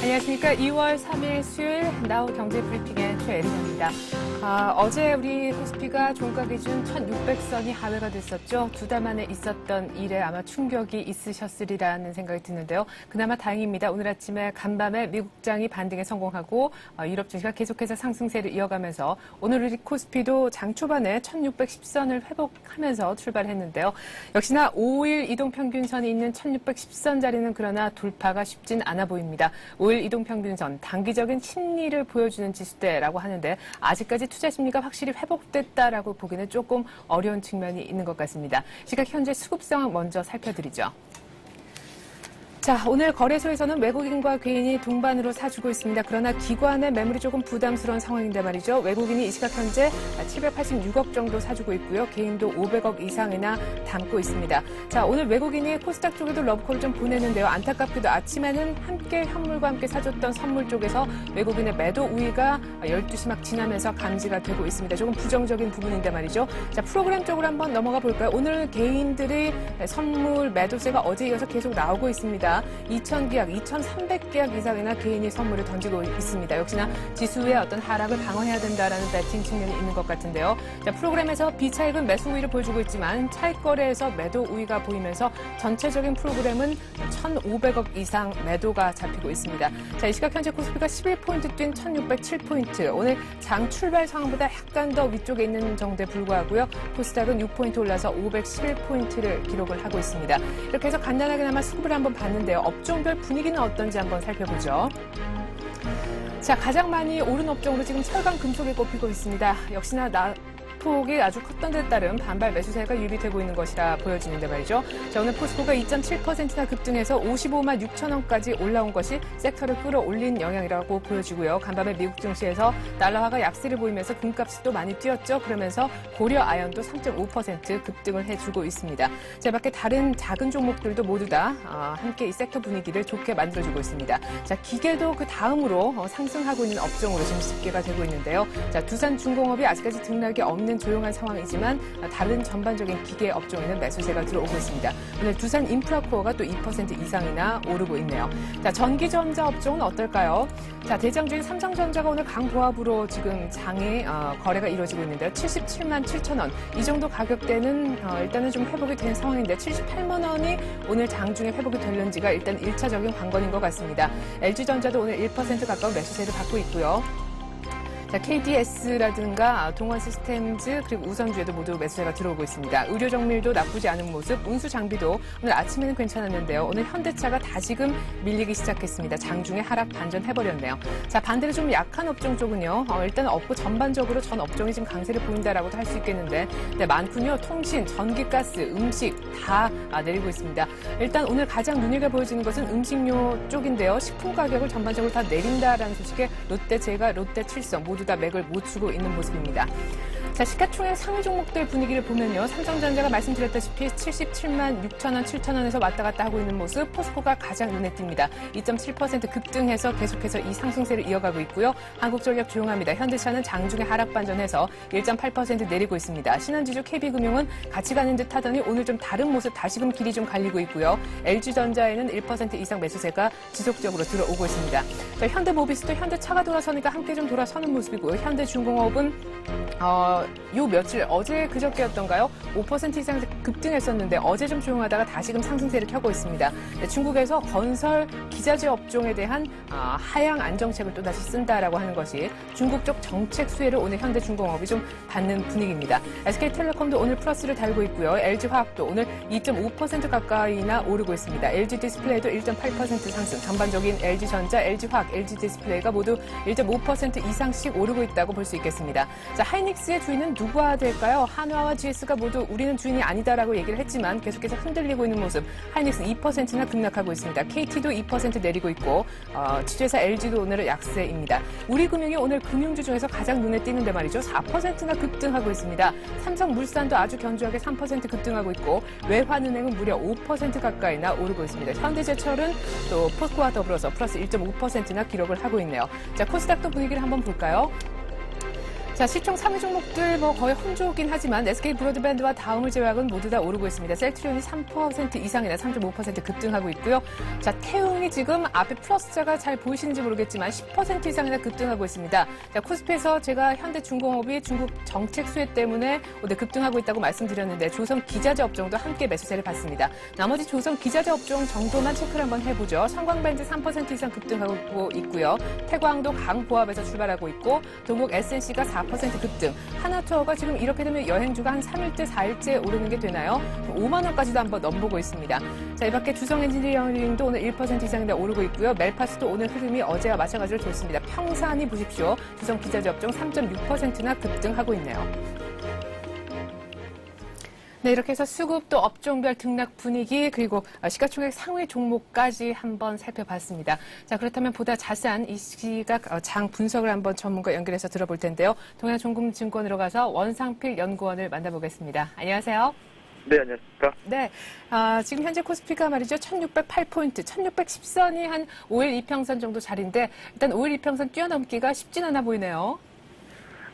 안녕하십니까. 2월 3일 수요일 나우 경제 브리핑의 최애린입니다. 어제 우리 코스피가 종가 기준 1600선이 하회가 됐었죠. 두 달 만에 있었던 일에 아마 충격이 있으셨으리라는 생각이 드는데요. 그나마 다행입니다. 오늘 아침에 간밤에 미국장이 반등에 성공하고 유럽 증시가 계속해서 상승세를 이어가면서 오늘 우리 코스피도 장 초반에 1610선을 회복하면서 출발했는데요. 역시나 5일 이동평균선이 있는 1610선 자리는 그러나 돌파가 쉽진 않아 보입니다. 5일 이동평균선, 단기적인 심리를 보여주는 지수대라고 하는데 아직까지 투자 심리가 확실히 회복됐다라고 보기는 조금 어려운 측면이 있는 것 같습니다. 시각 현재 수급 상황 먼저 살펴드리죠. 자, 오늘 거래소에서는 외국인과 개인이 동반으로 사주고 있습니다. 그러나 기관의 매물이 조금 부담스러운 상황인데 말이죠. 외국인이 이 시각 현재 786억 정도 사주고 있고요. 개인도 500억 이상이나 담고 있습니다. 자, 오늘 외국인이 코스닥 쪽에도 러브콜을 좀 보내는데요. 안타깝게도 아침에는 함께 현물과 함께 사줬던 선물 쪽에서 외국인의 매도 우위가 12시 막 지나면서 감지가 되고 있습니다. 조금 부정적인 부분인데 말이죠. 자, 프로그램 쪽으로 한번 넘어가 볼까요? 오늘 개인들의 선물 매도세가 어제 이어서 계속 나오고 있습니다. 2,000계약, 2,300계약 이상이나 개인이 선물을 던지고 있습니다. 역시나 지수의 어떤 하락을 방어해야 된다라는 배팅 측면이 있는 것 같은데요. 자, 프로그램에서 비차익은 매수 우위를 보여주고 있지만 차익 거래에서 매도 우위가 보이면서 전체적인 프로그램은 1,500억 이상 매도가 잡히고 있습니다. 자, 이 시각 현재 코스피가 11포인트 뛴 1,607포인트. 오늘 장 출발 상황보다 약간 더 위쪽에 있는 정도에 불과하고요. 코스닥은 6포인트 올라서 511포인트를 기록을 하고 있습니다. 이렇게 해서 간단하게나마 수급을 한번 봤는데요. 업종별 분위기는 어떤지 한번 살펴보죠. 자, 가장 많이 오른 업종으로 지금 철강, 금속이 꼽히고 있습니다. 역시나 폭이 아주 컸던 데 따른 반발 매수세가 유입되고 있는 것이라 보여지는데 말이죠. 자, 오늘 포스코가 2.7%나 급등해서 55만 6천 원까지 올라온 것이 섹터를 끌어올린 영향이라고 보여지고요. 간밤에 미국 증시에서 달러화가 약세를 보이면서 금값이 또 많이 뛰었죠. 그러면서 고려 아연도 3.5% 급등을 해주고 있습니다. 자, 밖에 다른 작은 종목들도 모두 다 함께 이 섹터 분위기를 좋게 만들어주고 있습니다. 자, 기계도 그 다음으로 상승하고 있는 업종으로 지금 집계가 되고 있는데요. 자, 두산중공업이 아직까지 등락이 없는 조용한 상황이지만 다른 전반적인 기계 업종에는 매수세가 들어오고 있습니다. 오늘 두산 인프라코어가 또 2% 이상이나 오르고 있네요. 자, 전기전자 업종은 어떨까요? 자, 대장주인 삼성전자가 오늘 강보합으로 지금 장에 거래가 이루어지고 있는데요. 77만 7천 원. 이 정도 가격대는 일단은 좀 회복이 된 상황인데 78만 원이 오늘 장중에 회복이 될는지가 일단 1차적인 관건인 것 같습니다. LG전자도 오늘 1% 가까운 매수세를 받고 있고요. 자, KDS라든가 동원시스템즈 그리고 우선주에도 모두 매수세가 들어오고 있습니다. 의료정밀도 나쁘지 않은 모습, 운수장비도 오늘 아침에는 괜찮았는데요. 오늘 현대차가 다시금 밀리기 시작했습니다. 장중에 하락 반전해버렸네요. 자, 반대로 좀 약한 업종 쪽은요. 일단 업고 전반적으로 전 업종이 지금 강세를 보인다라고도 할 수 있겠는데 네, 많군요. 통신, 전기가스, 음식 다 내리고 있습니다. 일단 오늘 가장 눈여겨 보여지는 것은 음식료 쪽인데요. 식품 가격을 전반적으로 다 내린다라는 소식에 롯데제과, 롯데칠성 모두 다 맥을 못 추고 있는 모습입니다. 자, 시가총액 상위 종목들 분위기를 보면요. 삼성전자가 말씀드렸다시피 77만 6천 원, 7천 원에서 왔다 갔다 하고 있는 모습, 포스코가 가장 눈에 띕니다. 2.7% 급등해서 계속해서 이 상승세를 이어가고 있고요. 한국전력 조용합니다. 현대차는 장중에 하락 반전해서 1.8% 내리고 있습니다. 신한지주, KB금융은 같이 가는 듯 하더니 오늘 좀 다른 모습 다시금 길이 좀 갈리고 있고요. LG전자에는 1% 이상 매수세가 지속적으로 들어오고 있습니다. 자, 현대모비스도 현대차가 돌아서니까 함께 좀 돌아서는 모습이고요. 현대중공업은 요 며칠 어제 그저께였던가요? 5% 이상 급등했었는데 어제 좀 조용하다가 다시금 상승세를 켜고 있습니다. 네, 중국에서 건설 기자재 업종에 대한 하향 안정책을 또다시 쓴다라고 하는 것이 중국 쪽 정책 수혜를 오늘 현대중공업이 좀 받는 분위기입니다. SK텔레콤도 오늘 플러스를 달고 있고요. LG화학도 오늘 2.5% 가까이나 오르고 있습니다. LG디스플레이도 1.8% 상승, 전반적인 LG전자, LG화학, LG디스플레이가 모두 1.5% 이상씩 오르고 있다고 볼 수 있겠습니다. 자, 하이닉스의 주인은 누구와 될까요? 한화와 GS가 모두 우리는 주인이 아니다라고 얘기를 했지만 계속해서 흔들리고 있는 모습. 하이닉스는 2%나 급락하고 있습니다. KT도 2% 내리고 있고 지주회사 LG도 오늘은 약세입니다. 우리금융이 오늘 금융주 중에서 가장 눈에 띄는데 말이죠. 4%나 급등하고 있습니다. 삼성물산도 아주 견조하게 3% 급등하고 있고 외환은행은 무려 5% 가까이나 오르고 있습니다. 현대제철은 또 포스코와 더불어서 플러스 1.5%나 기록을 하고 있네요. 자, 코스닥도 분위기를 한번 볼까요? 자, 시총 3위 종목들 거의 혼조긴 하지만 SK 브로드밴드와 다음을 제외하고는 모두 다 오르고 있습니다. 셀트리온이 3% 이상이나 3.5% 급등하고 있고요. 자, 태웅이 지금 앞에 플러스자가 잘 보이시는지 모르겠지만 10% 이상이나 급등하고 있습니다. 자, 코스피에서 제가 현대중공업이 중국 정책 수혜 때문에 오늘 급등하고 있다고 말씀드렸는데 조선 기자재 업종도 함께 매수세를 받습니다. 나머지 조선 기자재 업종 정도만 체크를 한번 해보죠. 성광밴드 3% 이상 급등하고 있고요. 태광도 강보합에서 출발하고 있고 동국 SNC가 4% 급등. 하나투어가 지금 이렇게 되면 여행주가 한 3일째, 4일째 오르는 게 되나요? 5만 원까지도 한번 넘보고 있습니다. 자, 이 밖에 주성 엔지니어링도 오늘 1% 이상이나 오르고 있고요. 멜파스도 오늘 흐름이 어제와 마찬가지로 좋습니다. 평산이 보십시오. 주성 기자재 업종 3.6%나 급등하고 있네요. 네, 이렇게 해서 수급 또 업종별 등락 분위기 그리고 시가총액 상위 종목까지 한번 살펴봤습니다. 자, 그렇다면 보다 자세한 이 시각 장 분석을 한번 전문가 연결해서 들어볼 텐데요. 동양종금증권으로 가서 원상필 연구원을 만나보겠습니다. 안녕하세요. 네, 안녕하십니까. 네, 지금 현재 코스피가 말이죠. 1608포인트, 1610선이 한 5일 이평선 정도 자리인데 일단 5일 이평선 뛰어넘기가 쉽진 않아 보이네요.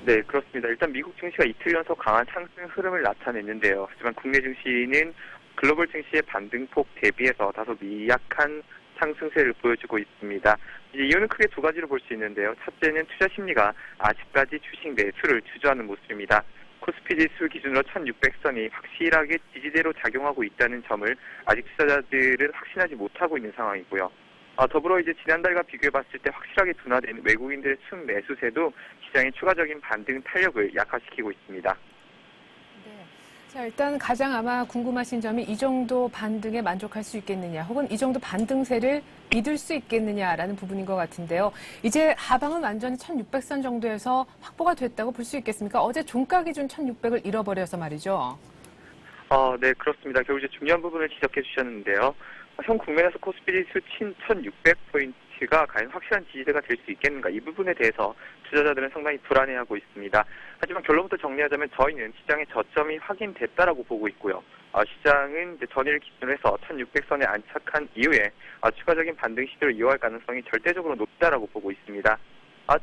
네, 그렇습니다. 일단 미국 증시가 이틀 연속 강한 상승 흐름을 나타냈는데요. 하지만 국내 증시는 글로벌 증시의 반등폭 대비해서 다소 미약한 상승세를 보여주고 있습니다. 이유는 크게 두 가지로 볼 수 있는데요. 첫째는 투자 심리가 아직까지 주식 매수를 주저하는 모습입니다. 코스피 지수 기준으로 1600선이 확실하게 지지대로 작용하고 있다는 점을 아직 투자자들은 확신하지 못하고 있는 상황이고요. 더불어 지난달과 비교해봤을 때 확실하게 둔화된 외국인들의 순매수세도 시장의 추가적인 반등 탄력을 약화시키고 있습니다. 네. 자, 일단 가장 아마 궁금하신 점이 이 정도 반등에 만족할 수 있겠느냐, 혹은 이 정도 반등세를 믿을 수 있겠느냐라는 부분인 것 같은데요. 이제 하방은 완전히 1600선 정도에서 확보가 됐다고 볼 수 있겠습니까? 어제 종가 기준 1600을 잃어버려서 말이죠. 네, 그렇습니다. 결국 중요한 부분을 지적해 주셨는데요. 현 국면에서 코스피 지수 1600포인트가 과연 확실한 지지대가 될 수 있겠는가, 이 부분에 대해서 투자자들은 상당히 불안해하고 있습니다. 하지만 결론부터 정리하자면 저희는 시장의 저점이 확인됐다라고 보고 있고요. 시장은 전일을 기준으로 해서 1600선에 안착한 이후에 추가적인 반등 시도를 이어갈 가능성이 절대적으로 높다라고 보고 있습니다.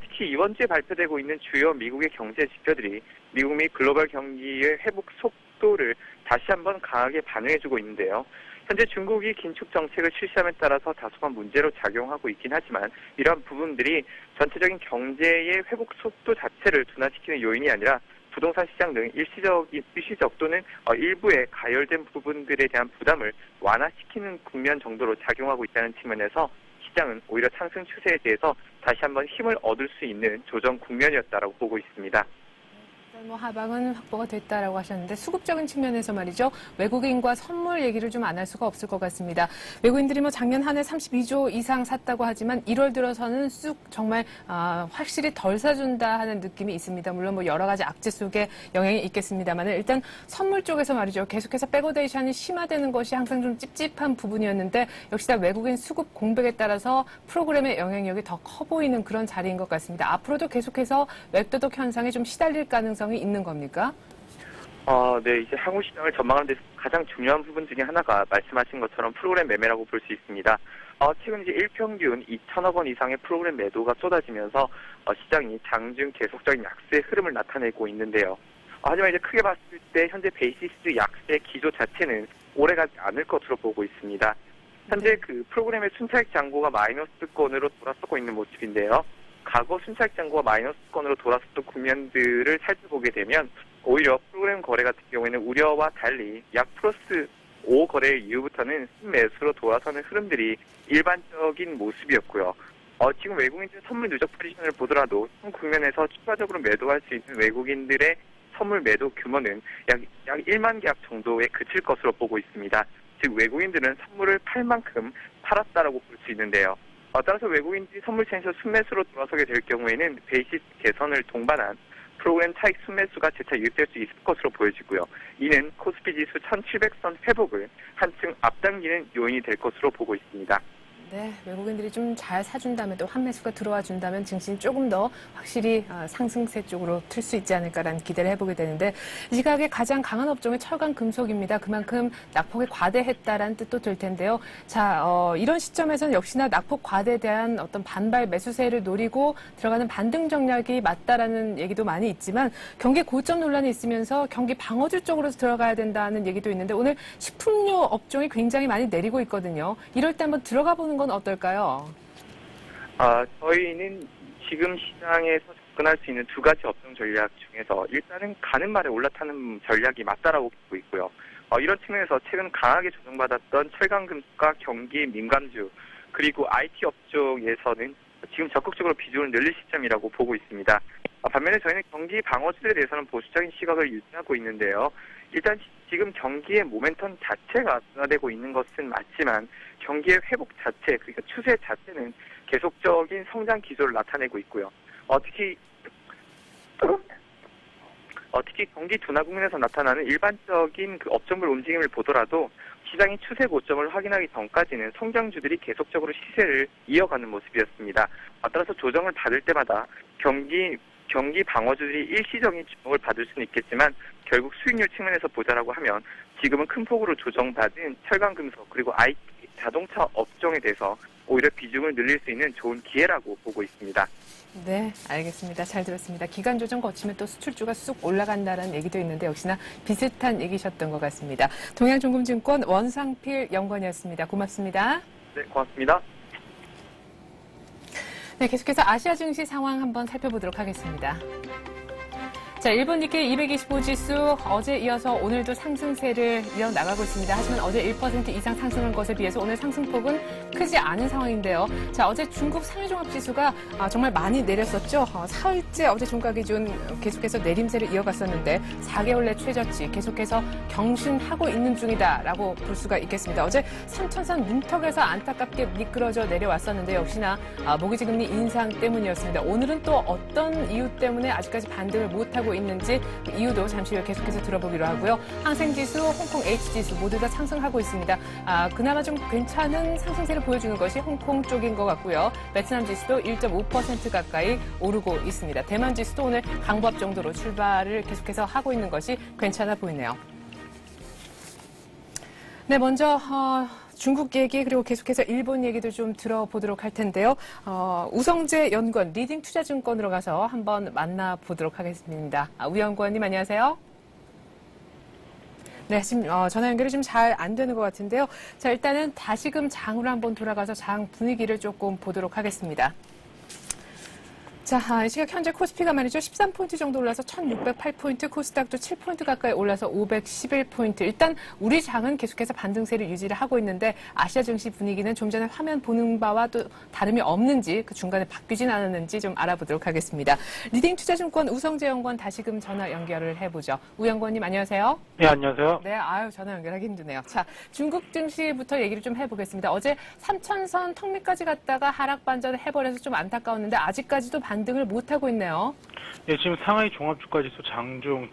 특히 이번 주에 발표되고 있는 주요 미국의 경제 지표들이 미국 및 글로벌 경기의 회복 속도를 다시 한번 강하게 반영해주고 있는데요. 현재 중국이 긴축 정책을 실시함에 따라서 다소간 문제로 작용하고 있긴 하지만 이러한 부분들이 전체적인 경제의 회복 속도 자체를 둔화시키는 요인이 아니라 부동산 시장 등 일시적 또는 일부의 가열된 부분들에 대한 부담을 완화시키는 국면 정도로 작용하고 있다는 측면에서 시장은 오히려 상승 추세에 대해서 다시 한번 힘을 얻을 수 있는 조정 국면이었다라고 보고 있습니다. 하방은 확보가 됐다라고 하셨는데 수급적인 측면에서 말이죠. 외국인과 선물 얘기를 좀 안 할 수가 없을 것 같습니다. 외국인들이 작년 한 해 32조 이상 샀다고 하지만 1월 들어서는 쑥 정말 확실히 덜 사준다 하는 느낌이 있습니다. 물론 여러 가지 악재 속에 영향이 있겠습니다만 일단 선물 쪽에서 말이죠. 계속해서 백오데이션이 심화되는 것이 항상 좀 찝찝한 부분이었는데 역시나 외국인 수급 공백에 따라서 프로그램의 영향력이 더 커 보이는 그런 자리인 것 같습니다. 앞으로도 계속해서 웹도덕 현상에 좀 시달릴 가능성이 있는 겁니까? 네, 이제 향후 시장을 전망하는 데 가장 중요한 부분 중에 하나가 말씀하신 것처럼 프로그램 매매라고 볼 수 있습니다. 최근 이제 일평균 2천억 원 이상의 프로그램 매도가 쏟아지면서 시장이 장중 계속적인 약세 흐름을 나타내고 있는데요. 하지만 이제 크게 봤을 때 현재 베이시스 약세 기조 자체는 오래가지 않을 것으로 보고 있습니다. 현재 그 프로그램의 순차익 잔고가 마이너스권으로 돌아서고 있는 모습인데요. 과거 순차익 잔고가 마이너스권으로 돌아섰던 국면들을 살펴보게 되면 오히려 프로그램 거래 같은 경우에는 우려와 달리 약 플러스 5 거래 이후부터는 순매수로 돌아서는 흐름들이 일반적인 모습이었고요. 지금 외국인들 선물 누적 포지션을 보더라도 현 국면에서 추가적으로 매도할 수 있는 외국인들의 선물 매도 규모는 약 1만 계약 정도에 그칠 것으로 보고 있습니다. 즉 외국인들은 선물을 팔 만큼 팔았다라고 볼 수 있는데요. 따라서 외국인들이 선물체에서 순매수로 돌아서게 될 경우에는 베이시스 개선을 동반한 프로그램 차익 순매수가 재차 유입될 수 있을 것으로 보여지고요. 이는 코스피 지수 1700선 회복을 한층 앞당기는 요인이 될 것으로 보고 있습니다. 네, 외국인들이 좀 잘 사준다면 또 환매수가 들어와 준다면 증시는 조금 더 확실히 상승세 쪽으로 틀 수 있지 않을까라는 기대를 해보게 되는데 이 시각에 가장 강한 업종이 철강 금속입니다. 그만큼 낙폭이 과대했다라는 뜻도 들 텐데요. 자, 이런 시점에서는 역시나 낙폭 과대에 대한 어떤 반발 매수세를 노리고 들어가는 반등 전략이 맞다라는 얘기도 많이 있지만 경기 고점 논란이 있으면서 경기 방어주 쪽으로 들어가야 된다는 얘기도 있는데 오늘 식품료 업종이 굉장히 많이 내리고 있거든요. 이럴 때 한번 들어가 보는 건 어떨까요? 저희는 지금 시장에서 접근할 수 있는 두 가지 업종 전략 중에서 일단은 가는 말에 올라타는 전략이 맞다라고 보고 있고요. 이런 측면에서 최근 강하게 조정받았던 철강금속과 경기 민감주 그리고 IT 업종에서는 지금 적극적으로 비중을 늘릴 시점이라고 보고 있습니다. 반면에 저희는 경기 방어주에 대해서는 보수적인 시각을 유지하고 있는데요. 일단 지금 경기의 모멘텀 자체가 둔화되고 있는 것은 맞지만 경기의 회복 자체, 그러니까 추세 자체는 계속적인 성장 기조를 나타내고 있고요. 특히 경기 둔화 국면에서 나타나는 일반적인 그 업종별 움직임을 보더라도 시장이 추세 고점을 확인하기 전까지는 성장주들이 계속적으로 시세를 이어가는 모습이었습니다. 따라서 조정을 받을 때마다 경기 방어주들이 일시적인 주목을 받을 수는 있겠지만 결국 수익률 측면에서 보자라고 하면 지금은 큰 폭으로 조정받은 철강금속 그리고 IT 자동차 업종에 대해서 오히려 비중을 늘릴 수 있는 좋은 기회라고 보고 있습니다. 네, 알겠습니다. 잘 들었습니다. 기간 조정 거치면 또 수출주가 쑥 올라간다는 얘기도 있는데 역시나 비슷한 얘기셨던 것 같습니다. 동양종금증권 원상필 연구원이었습니다. 고맙습니다. 네, 고맙습니다. 네, 계속해서 아시아 증시 상황 한번 살펴보도록 하겠습니다. 자, 일본 니케이 225 지수 어제 이어서 오늘도 상승세를 이어나가고 있습니다. 하지만 어제 1% 이상 상승한 것에 비해서 오늘 상승폭은 크지 않은 상황인데요. 자, 어제 중국 상해종합지수가 정말 많이 내렸었죠. 사흘째 어제 종가 기준 계속해서 내림세를 이어갔었는데 4개월 내 최저치 계속해서 경신하고 있는 중이다라고 볼 수가 있겠습니다. 어제 3,000선 문턱에서 안타깝게 미끄러져 내려왔었는데 역시나 모기지금리 인상 때문이었습니다. 오늘은 또 어떤 이유 때문에 아직까지 반등을 못하고 있는지 그 이유도 잠시 후에 계속해서 들어보기로 하고요. 항생지수, 홍콩 H지수 모두 다 상승하고 있습니다. 그나마 좀 괜찮은 상승세를 보여주는 것이 홍콩 쪽인 것 같고요. 베트남 지수도 1.5% 가까이 오르고 있습니다. 대만 지수도 오늘 강보합 정도로 출발을 계속해서 하고 있는 것이 괜찮아 보이네요. 네, 먼저 중국 얘기 그리고 계속해서 일본 얘기도 좀 들어보도록 할 텐데요. 우성재 연구원 리딩투자증권으로 가서 한번 만나보도록 하겠습니다. 우 연구원님 안녕하세요. 네, 지금 전화 연결이 좀 잘 안 되는 것 같은데요. 자, 일단은 다시금 장으로 한번 돌아가서 장 분위기를 조금 보도록 하겠습니다. 자, 이 시각 현재 코스피가 말이죠. 13포인트 정도 올라서 1608포인트, 코스닥도 7포인트 가까이 올라서 511포인트. 일단 우리 장은 계속해서 반등세를 유지를 하고 있는데 아시아 증시 분위기는 좀 전에 화면 보는 바와 또 다름이 없는지 그 중간에 바뀌진 않았는지 좀 알아보도록 하겠습니다. 리딩투자증권 우성재 연구원 다시금 전화 연결을 해보죠. 우 연구원님 안녕하세요. 네, 안녕하세요. 네, 전화 연결하기 힘드네요. 자, 중국 증시부터 얘기를 좀 해보겠습니다. 어제 3,000선 턱 밑까지 갔다가 하락 반전을 해버려서 좀 안타까웠는데 아직까지도 반등을 못하고 있네요. 네, 지금 상하이 종합주가지수 장중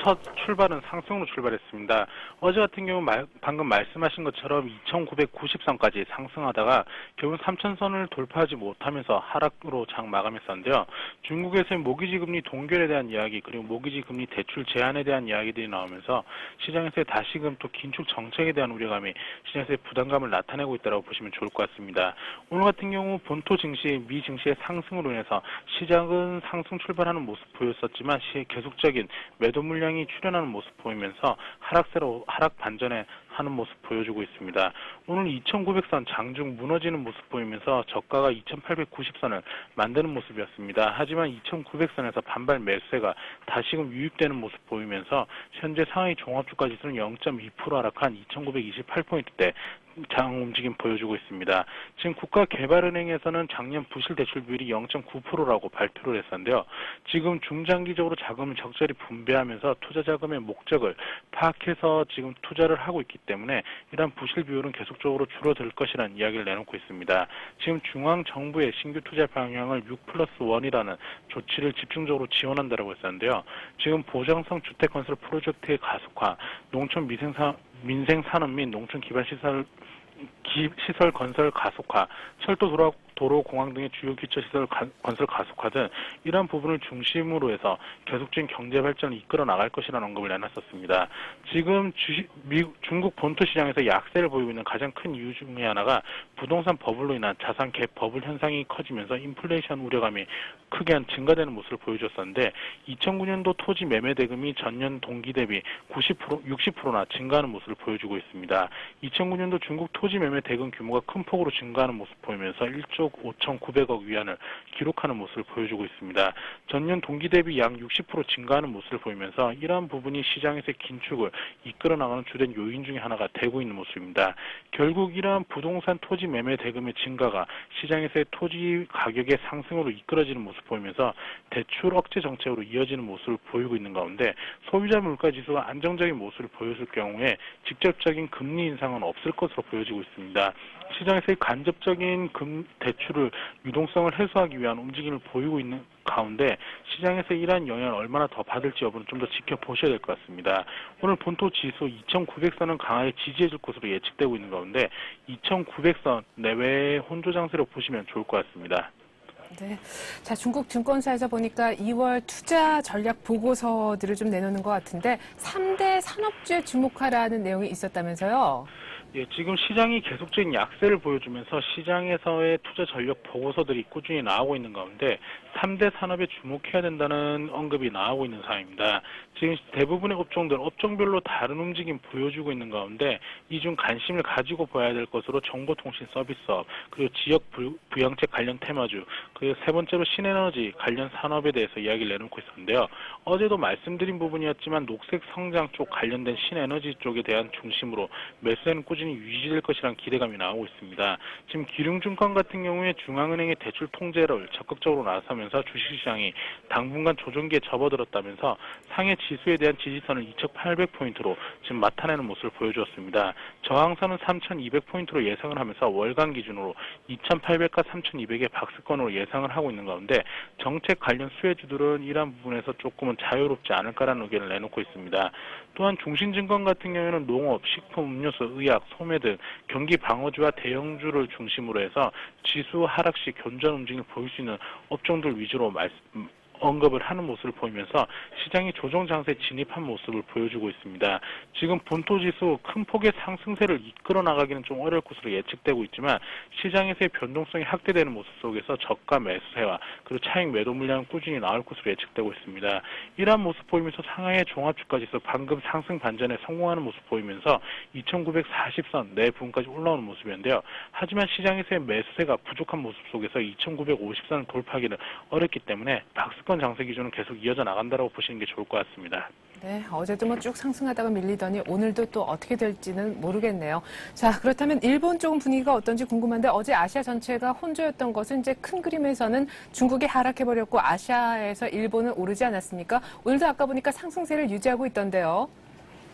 첫 출발은 상승으로 출발했습니다. 어제 같은 경우 방금 말씀하신 것처럼 2,990선까지 상승하다가 결국 3,000선을 돌파하지 못하면서 하락으로 장 마감했었는데요. 중국에서의 모기지 금리 동결에 대한 이야기 그리고 모기지 금리 대출 제한에 대한 이야기들이 나오면서 시장에서의 다시금 또 긴축 정책에 대한 우려감이 시장에서의 부담감을 나타내고 있다고 보시면 좋을 것 같습니다. 오늘 같은 경우 본토 증시, 미 증시의 상승으로 인해서 시장은 상승 출발하는 모습 보였었지만 계속적인 매도 물량이 출현하는 모습 보이면서 하락세로 하락 반전에 하는 모습 보여주고 있습니다. 오늘 2,900선 장중 무너지는 모습 보이면서 저가가 2,890선을 만드는 모습이었습니다. 하지만 2,900선에서 반발 매수세가 다시금 유입되는 모습 보이면서 현재 상하이 종합주가지수는 0.2% 하락한 2,928포인트대 장 움직임 보여주고 있습니다. 지금 국가개발은행에서는 작년 부실 대출 비율이 0.9%라고 발표를 했었는데요. 지금 중장기적으로 자금을 적절히 분배하면서 투자 자금의 목적을 파악해서 지금 투자를 하고 있기 때문에 이러한 부실 비율은 계속적으로 줄어들 것이라는 이야기를 내놓고 있습니다. 지금 중앙정부의 신규 투자 방향을 6+1이라는 조치를 집중적으로 지원한다고 했었는데요. 지금 보장성 주택건설 프로젝트의 가속화, 농촌 민생 산업 및 농촌 기반 시설 시설 건설 가속화, 철도 도로, 공항 등의 주요 기초시설 건설 가속화 등 이러한 부분을 중심으로 해서 계속적인 경제 발전을 이끌어 나갈 것이라는 언급을 내놨었습니다. 지금 중국 본토 시장에서 약세를 보이고 있는 가장 큰 이유 중에 하나가 부동산 버블로 인한 자산 갭 버블 현상이 커지면서 인플레이션 우려감이 크게 증가되는 모습을 보여줬었는데 2009년도 토지 매매 대금이 전년 동기 대비 60%나 증가하는 모습을 보여주고 있습니다. 2009년도 중국 토지 매매 대금 규모가 큰 폭으로 증가하는 모습을 보이면서 1조 5,900억 위안을 기록하는 모습을 보여주고 있습니다. 전년 동기 대비 약 60% 증가하는 모습을 보이면서 이러한 부분이 시장에서의 긴축을 이끌어 나가는 주된 요인 중에 하나가 되고 있는 모습입니다. 결국 이러한 부동산 토지 매매 대금의 증가가 시장에서의 토지 가격의 상승으로 이끌어지는 모습을 보이면서 대출 억제 정책으로 이어지는 모습을 보이고 있는 가운데 소비자 물가 지수가 안정적인 모습을 보였을 경우에 직접적인 금리 인상은 없을 것으로 보여지고 있습니다. 시장에서의 간접적인 대출을 유동성을 해소하기 위한 움직임을 보이고 있는 가운데 시장에서 이러한 영향을 얼마나 더 받을지 여부는 좀 더 지켜보셔야 될 것 같습니다. 오늘 본토 지수 2,900선은 강하게 지지해줄 것으로 예측되고 있는 가운데 2,900선 내외의 혼조 장세로 보시면 좋을 것 같습니다. 네. 자, 중국 증권사에서 보니까 2월 투자 전략 보고서들을 좀 내놓는 것 같은데 3대 산업주에 주목하라는 내용이 있었다면서요? 예, 지금 시장이 계속적인 약세를 보여주면서 시장에서의 투자 전략 보고서들이 꾸준히 나오고 있는 가운데 3대 산업에 주목해야 된다는 언급이 나오고 있는 상황입니다. 지금 대부분의 업종별로 다른 움직임 보여주고 있는 가운데 이 중 관심을 가지고 봐야 될 것으로 정보통신 서비스업, 그리고 지역 부양책 관련 테마주, 그리고 세 번째로 신에너지 관련 산업에 대해서 이야기를 내놓고 있었는데요. 어제도 말씀드린 부분이었지만 녹색 성장 쪽 관련된 신에너지 쪽에 대한 중심으로 매수세는 꾸준히 유지될 것이라는 기대감이 나오고 있습니다. 지금 기lum증권 같은 경우에 중앙은행의 대출 통제를 적극적으로 나서면서 주식시장이 당분간 조정기에 접어들었다면서 상해 지수에 대한 지지선을 2,800포인트로 지금 나타내는 모습을 보여주었습니다. 저항선은 3,200포인트로 예상을 하면서 월간 기준으로 2,800과 3,200의 박스권으로 예상을 하고 있는 가운데 정책 관련 수혜주들은 이러한 부분에서 조금은 자유롭지 않을까라는 의견을 내놓고 있습니다. 또한 중신증권 같은 경우에는 농업, 식품, 음료수, 의약, 소매 등 경기 방어주와 대형주를 중심으로 해서 지수 하락 시 견조한 움직임을 보일 수 있는 업종들 위주로 언급을 하는 모습을 보이면서 시장이 조정 장세에 진입한 모습을 보여주고 있습니다. 지금 본토지수 큰 폭의 상승세를 이끌어 나가기는 좀 어려울 것으로 예측되고 있지만 시장에서의 변동성이 확대되는 모습 속에서 저가 매수세와 그리고 차익 매도 물량은 꾸준히 나올 것으로 예측되고 있습니다. 이러한 모습 보이면서 상하이 종합주가지수 방금 상승 반전에 성공하는 모습 보이면서 2,940선 내 부분까지 올라오는 모습이었는데요. 하지만 시장에서의 매수세가 부족한 모습 속에서 2,950선을 돌파하기는 어렵기 때문에 박스권 장세 기준은 계속 이어져 나간다고 보시는 게 좋을 것 같습니다. 네, 어제도 뭐 쭉 상승하다가 밀리더니 오늘도 또 어떻게 될지는 모르겠네요. 자, 그렇다면 일본 쪽 분위기가 어떤지 궁금한데 어제 아시아 전체가 혼조였던 것은 이제 큰 그림에서는 중국이 하락해버렸고 아시아에서 일본은 오르지 않았습니까? 오늘도 아까 보니까 상승세를 유지하고 있던데요.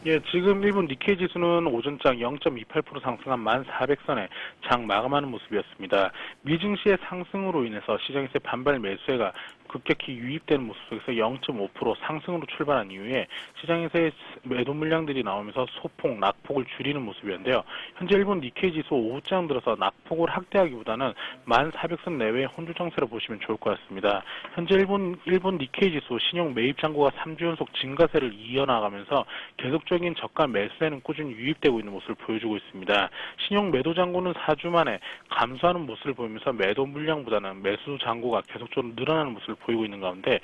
예, 지금 일본 니케이 지수는 오전장 0.28% 상승한 1,400선에 장 마감하는 모습이었습니다. 미증시의 상승으로 인해서 시장에서의 반발 매수세가 급격히 유입되는 모습 속에서 0.5% 상승으로 출발한 이후에 시장에서의 매도 물량들이 나오면서 소폭, 낙폭을 줄이는 모습이었는데요. 현재 일본 니케이 지수 오후장 들어서 낙폭을 확대하기보다는 1,400선 내외의 혼조 정세로 보시면 좋을 것 같습니다. 현재 일본 니케이 지수 신용 매입 잔고가 3주 연속 증가세를 이어나가면서 계속적인 저가 매수세는 꾸준히 유입되고 있는 모습을 보여주고 있습니다. 신용 매도 잔고는 4주 만에 감소하는 모습을 보이면서 매도 물량보다는 매수 잔고가 계속적으로 늘어나는 모습을 보이고 있는 가운데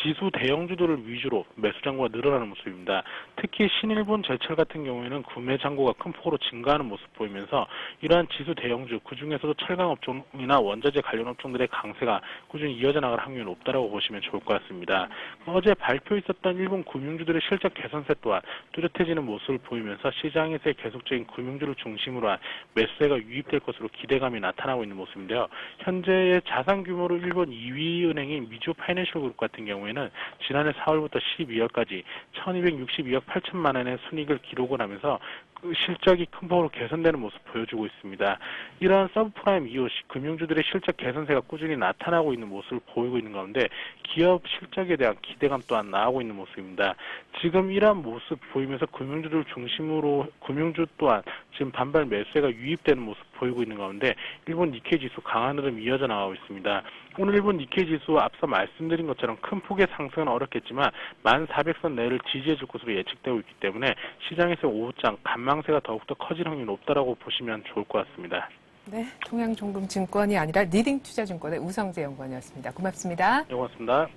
지수 대형주들을 위주로 매수 잔고가 늘어나는 모습입니다. 특히 신일본 제철 같은 경우에는 구매 잔고가 큰 폭으로 증가하는 모습 보이면서 이러한 지수 대형주, 그중에서도 철강 업종이나 원자재 관련 업종들의 강세가 꾸준히 이어져 나갈 확률이 높다고 보시면 좋을 것 같습니다. 어제 발표 있었던 일본 금융주들의 실적 개선세 또한 뚜렷해지는 모습을 보이면서 시장에서의 계속적인 금융주를 중심으로 한 매수세가 유입될 것으로 기대감이 나타나고 있는 모습인데요. 현재의 자산 규모로 일본 2위 은행인 미주 파이낸셜 그룹 같은 경우 경우에는 지난해 4월부터 12월까지 1,262억 8천만 원의 순이익을 기록을 하면서 그 실적이 큰 폭으로 개선되는 모습 보여주고 있습니다. 이러한 서브프라임 이후 금융주들의 실적 개선세가 꾸준히 나타나고 있는 모습을 보이고 있는 가운데 기업 실적에 대한 기대감 또한 나오고 있는 모습입니다. 지금 이러한 모습 보이면서 금융주들 중심으로 금융주 또한 지금 반발 매수세가 유입되는 모습 보이고 있는 가운데 일본 니케이 지수 강한 흐름 이어져 나가고 있습니다. 오늘 일본 니케이 지수 앞서 말씀드린 것처럼 큰 폭의 상승은 어렵겠지만 1400선 내를 지지해줄 것으로 예측되고 있기 때문에 시장에서 오후장 간망세가 더욱더 커질 확률이 높다라고 보시면 좋을 것 같습니다. 네, 통양종금증권이 아니라 리딩투자증권의 우성재 연구원이었습니다. 고맙습니다. 네, 고맙습니다.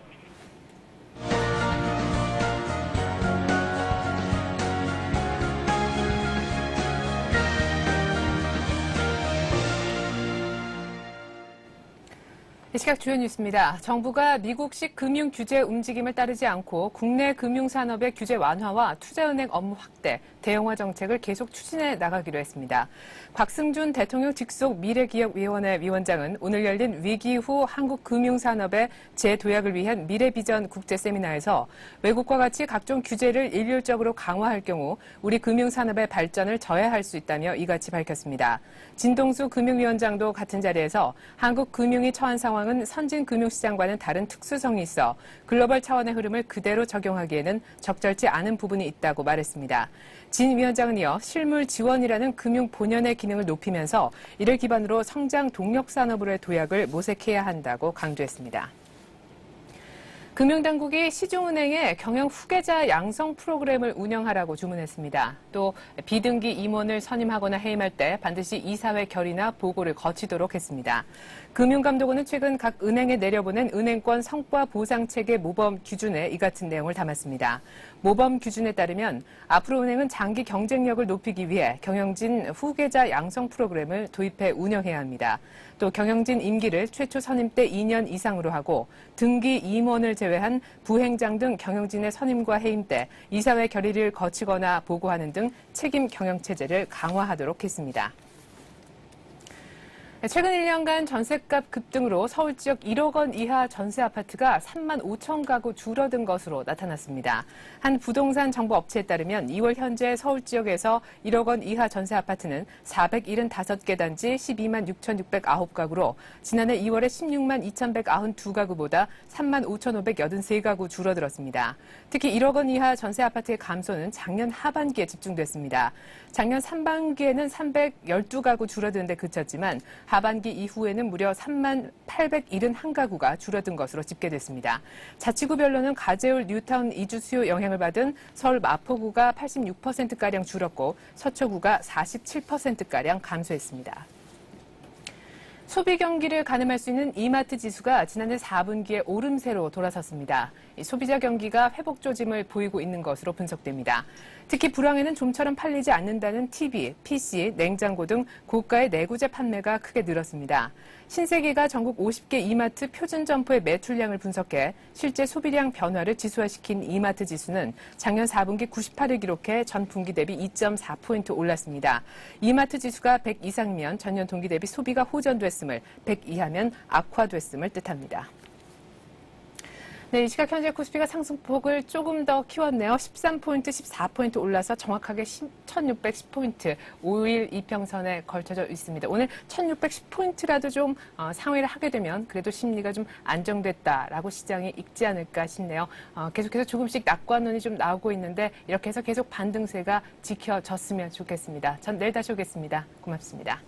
이 시각 주요 뉴스입니다. 정부가 미국식 금융 규제 움직임을 따르지 않고 국내 금융산업의 규제 완화와 투자은행 업무 확대, 대형화 정책을 계속 추진해 나가기로 했습니다. 곽승준 대통령 직속 미래기업위원회 위원장은 오늘 열린 위기 후 한국 금융산업의 재도약을 위한 미래비전 국제세미나에서 외국과 같이 각종 규제를 일률적으로 강화할 경우 우리 금융산업의 발전을 저해할 수 있다며 이같이 밝혔습니다. 진동수 금융위원장도 같은 자리에서 한국 금융이 처한 상황은 선진 금융시장과는 다른 특수성이 있어 글로벌 차원의 흐름을 그대로 적용하기에는 적절치 않은 부분이 있다고 말했습니다. 진 위원장은 이어 실물 지원이라는 금융 본연의 기능을 높이면서 이를 기반으로 성장 동력 산업으로의 도약을 모색해야 한다고 강조했습니다. 금융당국이 시중은행에 경영 후계자 양성 프로그램을 운영하라고 주문했습니다. 또 비등기 임원을 선임하거나 해임할 때 반드시 이사회 결의나 보고를 거치도록 했습니다. 금융감독원은 최근 각 은행에 내려보낸 은행권 성과 보상체계 모범 규준에 이 같은 내용을 담았습니다. 모범 규준에 따르면 앞으로 은행은 장기 경쟁력을 높이기 위해 경영진 후계자 양성 프로그램을 도입해 운영해야 합니다. 또 경영진 임기를 최초 선임 때 2년 이상으로 하고 등기 임원을 제외한 부행장 등 경영진의 선임과 해임 때 이사회 결의를 거치거나 보고하는 등 책임 경영체제를 강화하도록 했습니다. 최근 1년간 전셋값 급등으로 서울 지역 1억 원 이하 전세 아파트가 3만 5천 가구 줄어든 것으로 나타났습니다. 한 부동산 정보 업체에 따르면 2월 현재 서울 지역에서 1억 원 이하 전세 아파트는 475개 단지 12만 6,609가구로 지난해 2월에 16만 2,192가구보다 3만 5,583가구 줄어들었습니다. 특히 1억 원 이하 전세 아파트의 감소는 작년 하반기에 집중됐습니다. 작년 상반기에는 312가구 줄어드는 데 그쳤지만 하반기 이후에는 무려 3만 871가구가 줄어든 것으로 집계됐습니다. 자치구별로는 가재울 뉴타운 이주 수요 영향을 받은 서울 마포구가 86%가량 줄었고 서초구가 47%가량 감소했습니다. 소비 경기를 가늠할 수 있는 이마트 지수가 지난해 4분기에 오름세로 돌아섰습니다. 소비자 경기가 회복 조짐을 보이고 있는 것으로 분석됩니다. 특히 불황에는 좀처럼 팔리지 않는다는 TV, PC, 냉장고 등 고가의 내구재 판매가 크게 늘었습니다. 신세계가 전국 50개 이마트 표준 점포의 매출량을 분석해 실제 소비량 변화를 지수화시킨 이마트 지수는 작년 4분기 98을 기록해 전 분기 대비 2.4포인트 올랐습니다. 이마트 지수가 100 이상이면 전년 동기 대비 소비가 호전됐음을, 100 이하면 악화됐음을 뜻합니다. 네, 이 시각 현재 코스피가 상승폭을 조금 더 키웠네요. 13포인트, 14포인트 올라서 정확하게 1610포인트, 5일 이평선에 걸쳐져 있습니다. 오늘 1610포인트라도 좀 상회를 하게 되면 그래도 심리가 좀 안정됐다라고 시장이 읽지 않을까 싶네요. 계속해서 조금씩 낙관론이 좀 나오고 있는데 이렇게 해서 계속 반등세가 지켜졌으면 좋겠습니다. 전 내일 다시 오겠습니다. 고맙습니다.